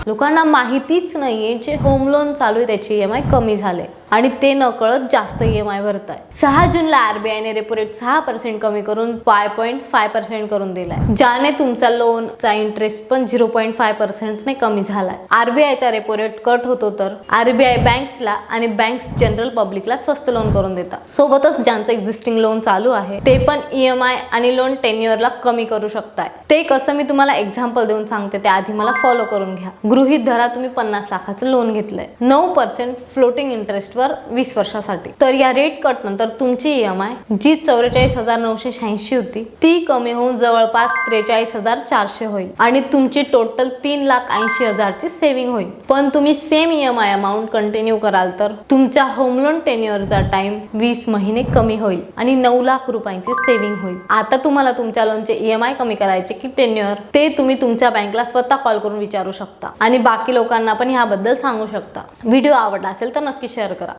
लोकांना माहितीच नाहीये जे होम लोन चालू आहे त्याची EMI कमी झाले आणि ते नकळत जास्त EMI भरताय। 6 जूनला RBIने रेपो रेट 6% कमी करून 5.5% करून दिलाय, ज्याने तुमचा लोनचा इंटरेस्ट पण 0.5% ने कमी झालाय। RBIचा रेपो रेट कट होतो तर RBI बँक्सला आणि बँक्स जनरल पब्लिकला स्वस्त लोन करून देतात। सोबतच ज्यांचं एक्झिस्टिंग लोन चालू आहे ते पण EMI आणि लोन टेन्युअरला कमी करू शकताय। ते कसं मी तुम्हाला एक्झाम्पल देऊन सांगते, त्या आधी मला फॉलो करून घ्या। गृहीत धरा तुम्ही 50 लाखाचं लोन घेतलंय, 9% फ्लोटिंग इंटरेस्ट वर 20 वर्षासाठी। तर या रेट कट नंतर तुमची EMI जी 44,986 होती ती कमी होऊन जवळपास 43,400 होईल आणि तुमची टोटल 3,80,000 ची सेव्हिंग होईल। पण तुम्ही सेम EMI अमाउंट कंटिन्यू कराल तर तुमच्या होम लोन टेन्युअरचा टाइम 20 महिने कमी होईल आणि 9 लाख रुपयांची सेव्हिंग होईल। आता तुम्हाला तुमच्या लोनचे EMI कमी करायचे की टेन्युअर ते तुम्ही तुमच्या बँकला स्वतः कॉल करून विचारू शकता आणि बाकी लोकांना पण ह्याबद्दल सांगू शकता। व्हिडिओ आवडला असेल तर नक्की शेअर करा।